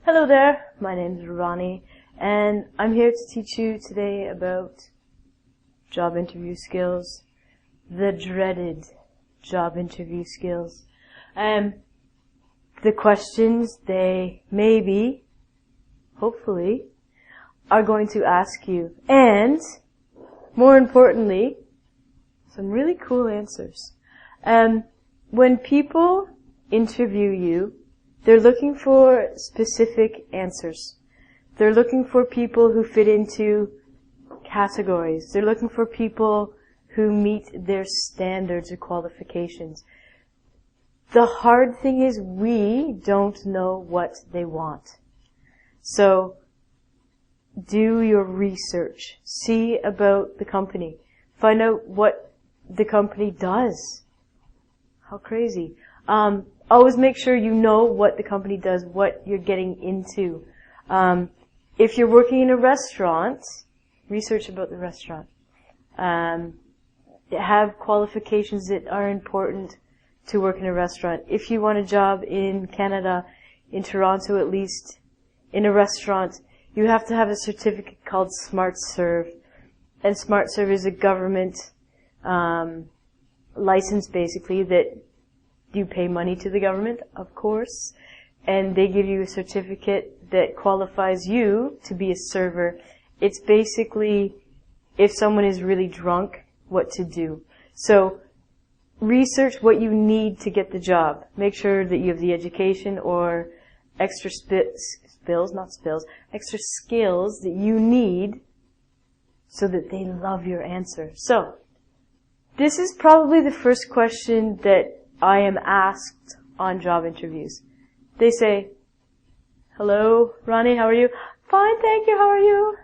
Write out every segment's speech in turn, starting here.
Hello there, my name is Ronnie, and I'm here to teach you today about job interview skills, the dreaded job interview skills. The questions they maybe, hopefully, are going to ask you, and more importantly, some really cool answers. When people interview you, they're looking for specific answers. They're looking for people who fit into categories. They're looking for people who meet their standards or qualifications. The hard thing is we don't know what they want. So, do your research. See about the company. Find out what the company does. How crazy. Always make sure you know what the company does, what you're getting into. If you're working in a restaurant, research about the restaurant. Have qualifications that are important to work in a restaurant. If you want a job in Canada, in Toronto at least, in a restaurant, you have to have a certificate called SmartServe. And SmartServe is a government license basically that you pay money to the government, of course, and they give you a certificate that qualifies you to be a server. It's basically, if someone is really drunk, what to do. So, research what you need to get the job. Make sure that you have the education or extra skills that you need so that they love your answer. So, this is probably the first question that I am asked on job interviews. They say, "Hello, Ronnie, how are you?" "Fine, thank you, how are you?"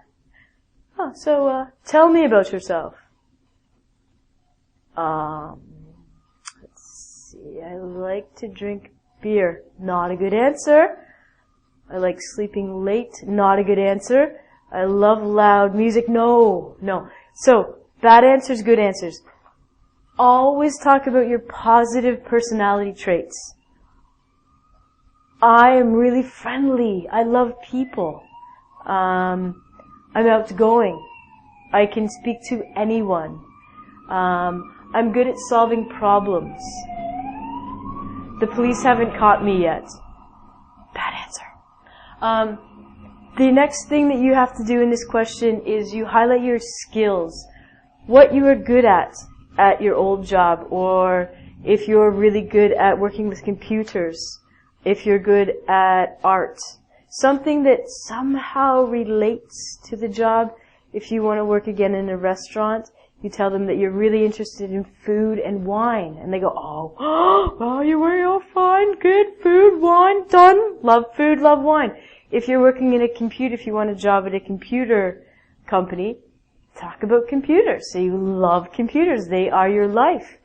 "Oh, so, tell me about yourself." Let's see, I like to drink beer. Not a good answer. I like sleeping late. Not a good answer. I love loud music. No. So, bad answers, good answers. Always talk about your positive personality traits. I am really friendly. I love people. I'm outgoing. I can speak to anyone. I'm good at solving problems. The police haven't caught me yet. Bad answer. The next thing that you have to do in this question is you highlight your skills. What you are good at your old job, or if you're really good at working with computers, if you're good at art. Something that somehow relates to the job. If you want to work again in a restaurant, you tell them that you're really interested in food and wine. And they go, oh, you're all fine, good, food, wine, done. Love food, love wine. If you're working in a computer, if you want a job at a computer company, talk about computers. So you love computers. They are your life.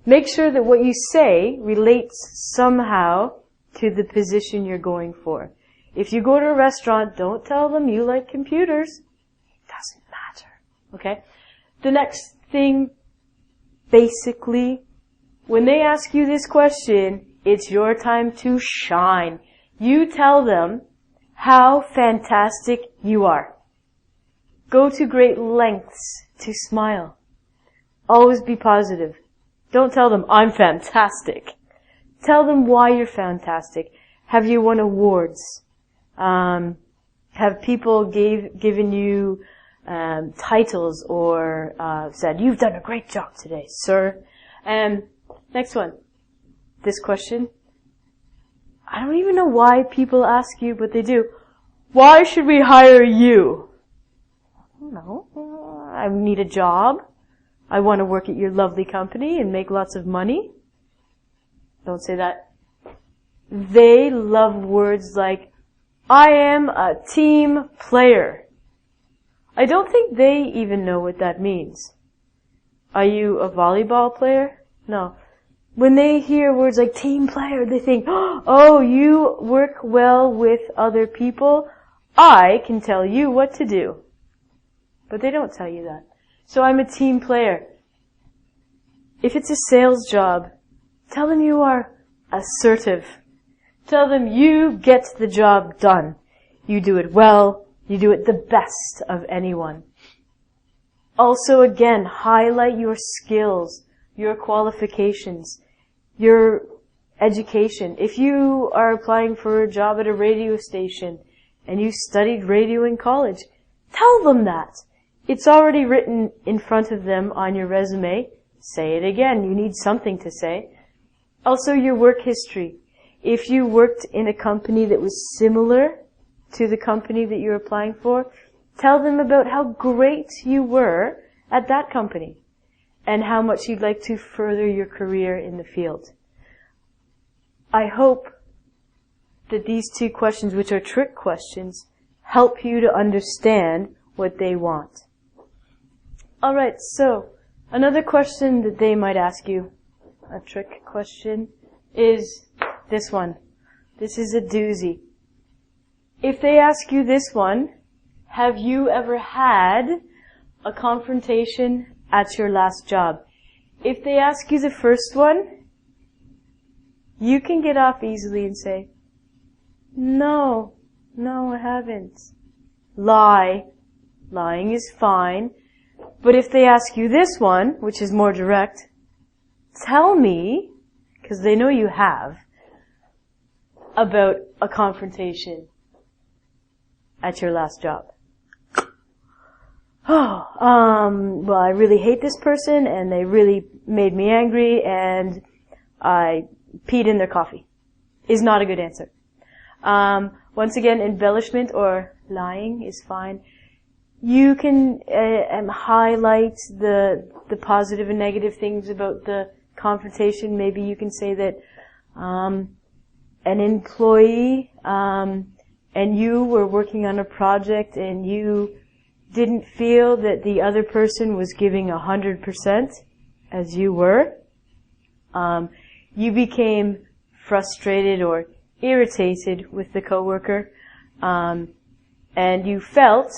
Make sure that what you say relates somehow to the position you're going for. If you go to a restaurant, don't tell them you like computers. It doesn't matter. Okay? The next thing, basically, when they ask you this question, it's your time to shine. You tell them how fantastic you are. Go to great lengths to smile. Always be positive. Don't tell them, "I'm fantastic." Tell them why you're fantastic. Have you won awards? Have people given you titles or said, "You've done a great job today, sir"? Next one. This question. I don't even know why people ask you, but they do. Why should we hire you? No, I need a job. I want to work at your lovely company and make lots of money. Don't say that. They love words like, "I am a team player." I don't think they even know what that means. Are you a volleyball player? No. When they hear words like team player, they think, "Oh, you work well with other people. I can tell you what to do." But they don't tell you that. So I'm a team player. If it's a sales job, tell them you are assertive. Tell them you get the job done. You do it well. You do it the best of anyone. Also, again, highlight your skills, your qualifications, your education. If you are applying for a job at a radio station and you studied radio in college, tell them that. It's already written in front of them on your resume. Say it again. You need something to say. Also, your work history. If you worked in a company that was similar to the company that you're applying for, tell them about how great you were at that company and how much you'd like to further your career in the field. I hope that these two questions, which are trick questions, help you to understand what they want. Alright, so another question that they might ask you, a trick question, is this one. This is a doozy. If they ask you this one, have you ever had a confrontation at your last job? If they ask you the first one, you can get off easily and say, no, I haven't. Lie. Lying is fine. But if they ask you this one, which is more direct, tell me, because they know you have, about a confrontation at your last job. Well, I really hate this person and they really made me angry and I peed in their coffee. Is not a good answer. Once again, embellishment or lying is fine. You can highlight the positive and negative things about the confrontation. Maybe you can say that an employee and you were working on a project and you didn't feel that the other person was giving 100% as you were. You became frustrated or irritated with the coworker, and you felt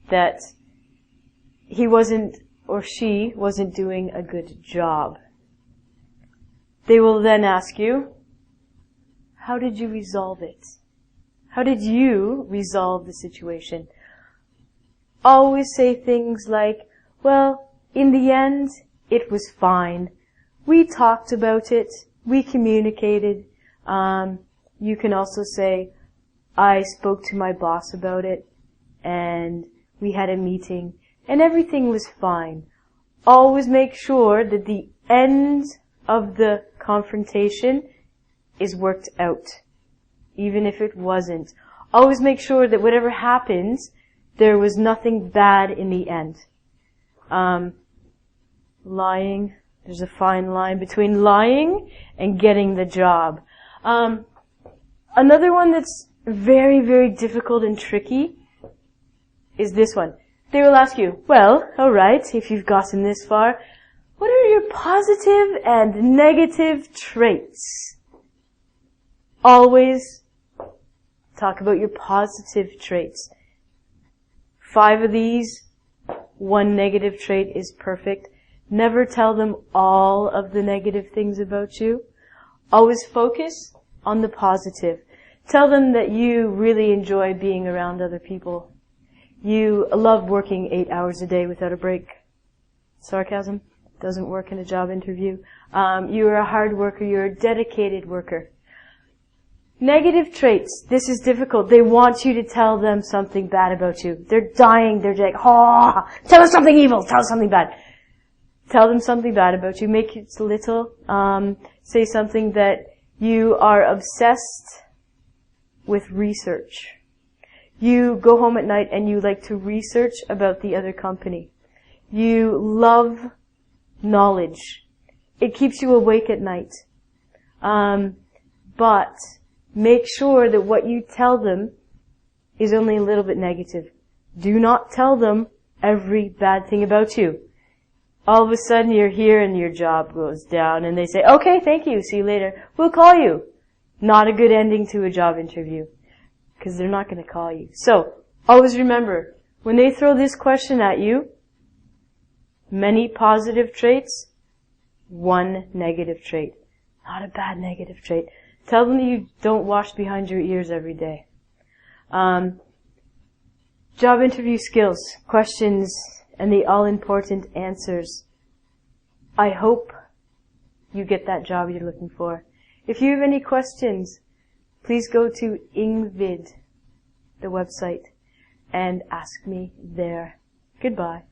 that he wasn't or she wasn't doing a good job. They will then ask you, how did you resolve it? How did you resolve the situation? Always say things like, well, in the end, it was fine. We talked about it. We communicated. You can also say, I spoke to my boss about it, and we had a meeting, and everything was fine. Always make sure that the end of the confrontation is worked out, even if it wasn't. Always make sure that whatever happens, there was nothing bad in the end. Lying, there's a fine line between lying and getting the job. Another one that's very, very difficult and tricky is this one. They will ask you, well, alright, if you've gotten this far, what are your positive and negative traits? Always talk about your positive traits. 5 of these, 1 negative trait is perfect. Never tell them all of the negative things about you. Always focus on the positive. Tell them that you really enjoy being around other people. You love working 8 hours a day without a break. Sarcasm doesn't work in a job interview. You're a hard worker. You're a dedicated worker. Negative traits. This is difficult. They want you to tell them something bad about you. They're dying. They're like, tell us something evil. Tell us something bad. Tell them something bad about you. Make it little. Say something that you are obsessed with research. You go home at night and you like to research about the other company. You love knowledge. It keeps you awake at night. But make sure that what you tell them is only a little bit negative. Do not tell them every bad thing about you. All of a sudden you're here and your job goes down and they say, okay, thank you, see you later. We'll call you. Not a good ending to a job interview. Because they're not going to call you. So, always remember, when they throw this question at you, many positive traits, 1 negative trait. Not a bad negative trait. Tell them that you don't wash behind your ears every day. Job interview skills, questions, and the all-important answers. I hope you get that job you're looking for. If you have any questions, please go to Ingvid, the website, and ask me there. Goodbye.